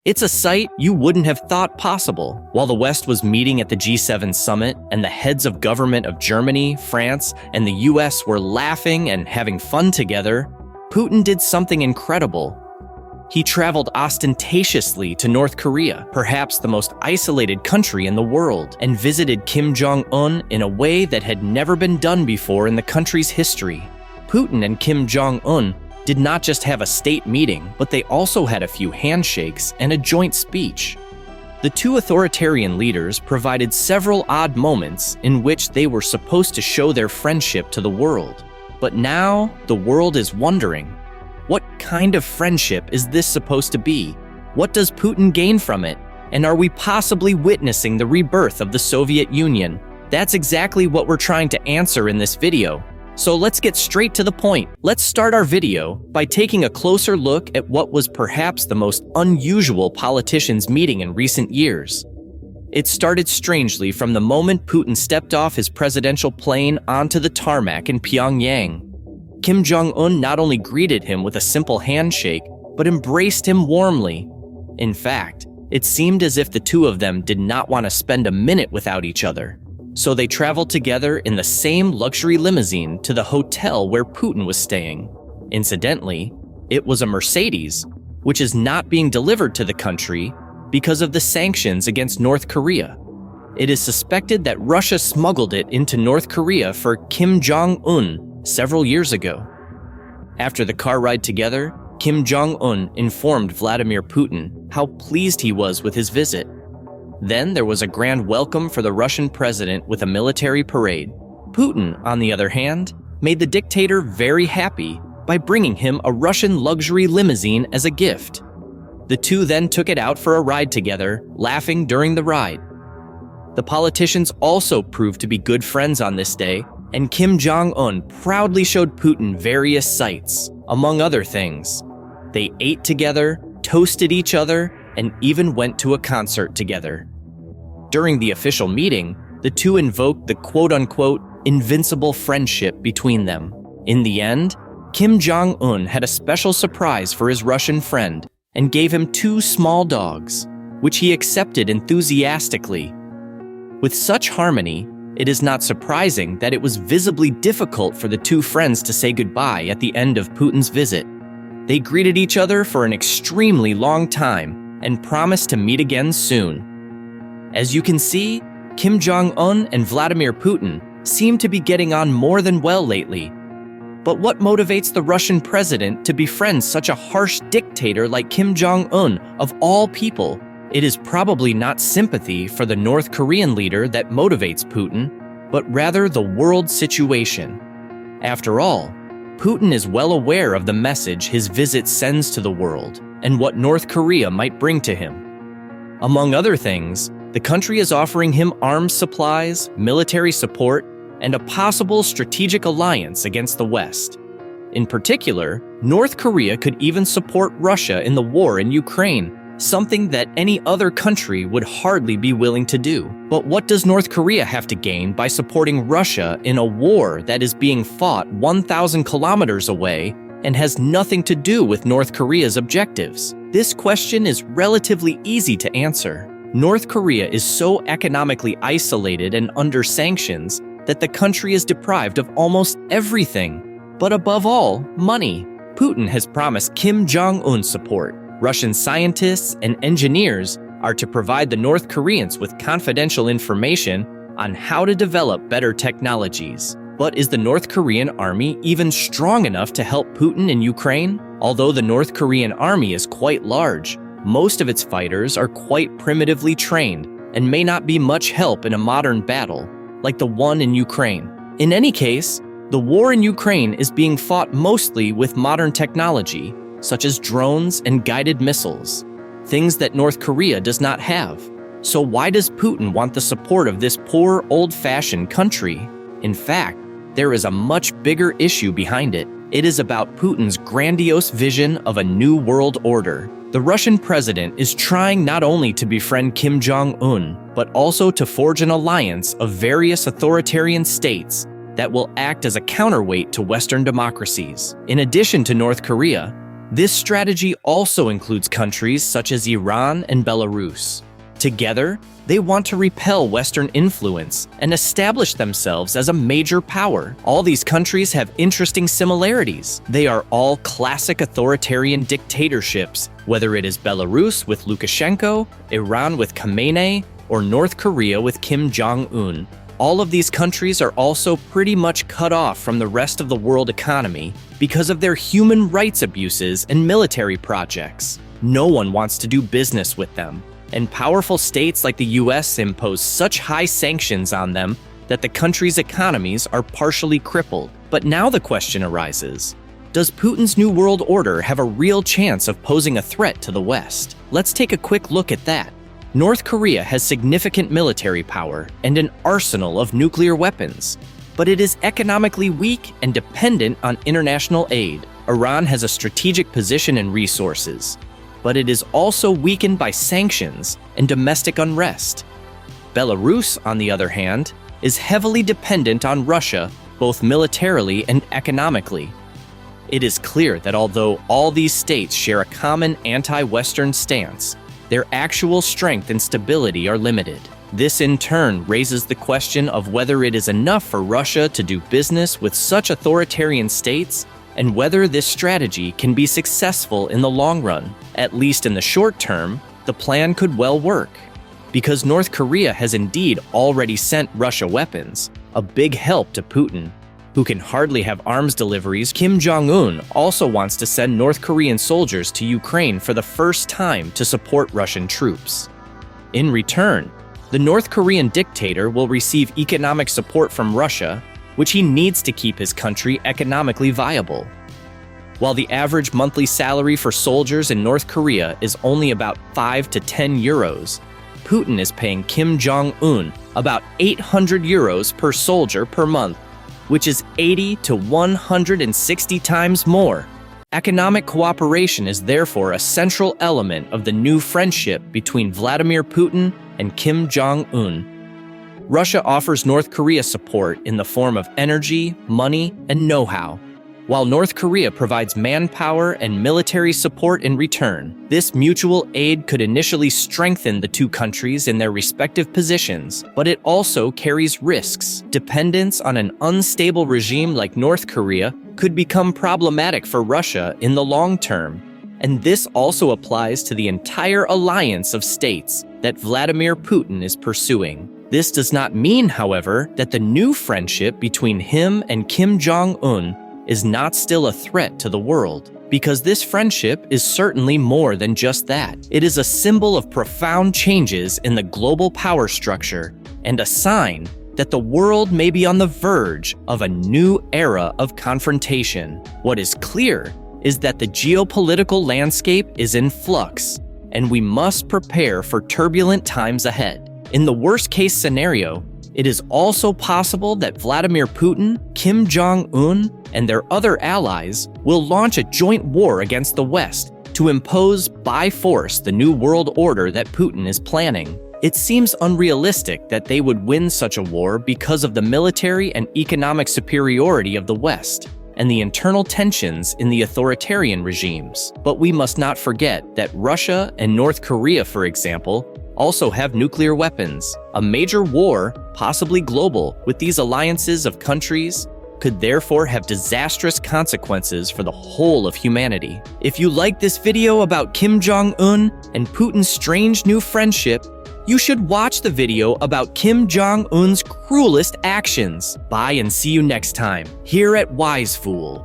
It's a sight you wouldn't have thought possible. While the West was meeting at the G7 summit and the heads of government of Germany, France, and the US were laughing and having fun together, Putin did something incredible. He traveled ostentatiously to North Korea, perhaps the most isolated country in the world, and visited Kim Jong-un in a way that had never been done before in the country's history. Putin and Kim Jong-un did not just have a state meeting, but they also had a few handshakes and a joint speech. The two authoritarian leaders provided several odd moments in which they were supposed to show their friendship to the world. But now, the world is wondering, what kind of friendship is this supposed to be? What does Putin gain from it? And are we possibly witnessing the rebirth of the Soviet Union? That's exactly what we're trying to answer in this video. So let's get straight to the point. Let's start our video by taking a closer look at what was perhaps the most unusual politicians' meeting in recent years. It started strangely from the moment Putin stepped off his presidential plane onto the tarmac in Pyongyang. Kim Jong-un not only greeted him with a simple handshake, but embraced him warmly. In fact, it seemed as if the two of them did not want to spend a minute without each other. So they traveled together in the same luxury limousine to the hotel where Putin was staying. Incidentally, it was a Mercedes, which is not being delivered to the country because of the sanctions against North Korea. It is suspected that Russia smuggled it into North Korea for Kim Jong-un several years ago. After the car ride together, Kim Jong-un informed Vladimir Putin how pleased he was with his visit. Then there was a grand welcome for the Russian president with a military parade. Putin, on the other hand, made the dictator very happy by bringing him a Russian luxury limousine as a gift. The two then took it out for a ride together, laughing during the ride. The politicians also proved to be good friends on this day, and Kim Jong-un proudly showed Putin various sights, among other things. They ate together, toasted each other, and even went to a concert together. During the official meeting, the two invoked the quote-unquote invincible friendship between them. In the end, Kim Jong-un had a special surprise for his Russian friend and gave him 2 small dogs, which he accepted enthusiastically. With such harmony, it is not surprising that it was visibly difficult for the two friends to say goodbye at the end of Putin's visit. They greeted each other for an extremely long time and promised to meet again soon. As you can see, Kim Jong-un and Vladimir Putin seem to be getting on more than well lately. But what motivates the Russian president to befriend such a harsh dictator like Kim Jong-un of all people? It is probably not sympathy for the North Korean leader that motivates Putin, but rather the world situation. After all, Putin is well aware of the message his visit sends to the world and what North Korea might bring to him. Among other things, the country is offering him arms supplies, military support, and a possible strategic alliance against the West. In particular, North Korea could even support Russia in the war in Ukraine, something that any other country would hardly be willing to do. But what does North Korea have to gain by supporting Russia in a war that is being fought 1,000 kilometers away and has nothing to do with North Korea's objectives? This question is relatively easy to answer. North Korea is so economically isolated and under sanctions that the country is deprived of almost everything, but above all, money. Putin has promised Kim Jong-un support. Russian scientists and engineers are to provide the North Koreans with confidential information on how to develop better technologies. But is the North Korean army even strong enough to help Putin in Ukraine? Although the North Korean army is quite large, most of its fighters are quite primitively trained and may not be much help in a modern battle, like the one in Ukraine. In any case, the war in Ukraine is being fought mostly with modern technology, such as drones and guided missiles, things that North Korea does not have. So why does Putin want the support of this poor, old-fashioned country? In fact, there is a much bigger issue behind it. It is about Putin's grandiose vision of a new world order. The Russian president is trying not only to befriend Kim Jong-un, but also to forge an alliance of various authoritarian states that will act as a counterweight to Western democracies. In addition to North Korea, This strategy also includes countries such as Iran and Belarus. Together, they want to repel Western influence and establish themselves as a major power. All these countries have interesting similarities. They are all classic authoritarian dictatorships, whether it is Belarus with Lukashenko, Iran with Khamenei, or North Korea with Kim Jong-un. All of these countries are also pretty much cut off from the rest of the world economy because of their human rights abuses and military projects. No one wants to do business with them, and powerful states like the US impose such high sanctions on them that the country's economies are partially crippled. But now the question arises, does Putin's New World Order have a real chance of posing a threat to the West? Let's take a quick look at that. North Korea has significant military power and an arsenal of nuclear weapons, but it is economically weak and dependent on international aid. Iran has a strategic position and resources, but it is also weakened by sanctions and domestic unrest. Belarus, on the other hand, is heavily dependent on Russia, both militarily and economically. It is clear that although all these states share a common anti-Western stance, their actual strength and stability are limited. This in turn raises the question of whether it is enough for Russia to do business with such authoritarian states and whether this strategy can be successful in the long run. At least in the short term, the plan could well work. Because North Korea has indeed already sent Russia weapons, a big help to Putin, who can hardly have arms deliveries. Kim Jong-un also wants to send North Korean soldiers to Ukraine for the first time to support Russian troops. In return, the North Korean dictator will receive economic support from Russia, which he needs to keep his country economically viable. While the average monthly salary for soldiers in North Korea is only about 5 to 10 euros, Putin is paying Kim Jong-un about 800 euros per soldier per month, which is 80 to 160 times more. Economic cooperation is therefore a central element of the new friendship between Vladimir Putin and Kim Jong-un. Russia offers North Korea support in the form of energy, money, and know-how, while North Korea provides manpower and military support in return. This mutual aid could initially strengthen the two countries in their respective positions, but it also carries risks. Dependence on an unstable regime like North Korea could become problematic for Russia in the long term, and this also applies to the entire alliance of states that Vladimir Putin is pursuing. This does not mean, however, that the new friendship between him and Kim Jong-un is not still a threat to the world, because this friendship is certainly more than just that. It is a symbol of profound changes in the global power structure and a sign that the world may be on the verge of a new era of confrontation. What is clear is that the geopolitical landscape is in flux, and we must prepare for turbulent times ahead. In the worst-case scenario, it is also possible that Vladimir Putin, Kim Jong-un, and their other allies will launch a joint war against the West to impose by force the new world order that Putin is planning. It seems unrealistic that they would win such a war because of the military and economic superiority of the West and the internal tensions in the authoritarian regimes. But we must not forget that Russia and North Korea, for example, also have nuclear weapons. A major war, possibly global, with these alliances of countries could therefore have disastrous consequences for the whole of humanity. If you like this video about Kim Jong-un and Putin's strange new friendship, you should watch the video about Kim Jong-un's cruelest actions. Bye and see you next time, here at Wise Fool.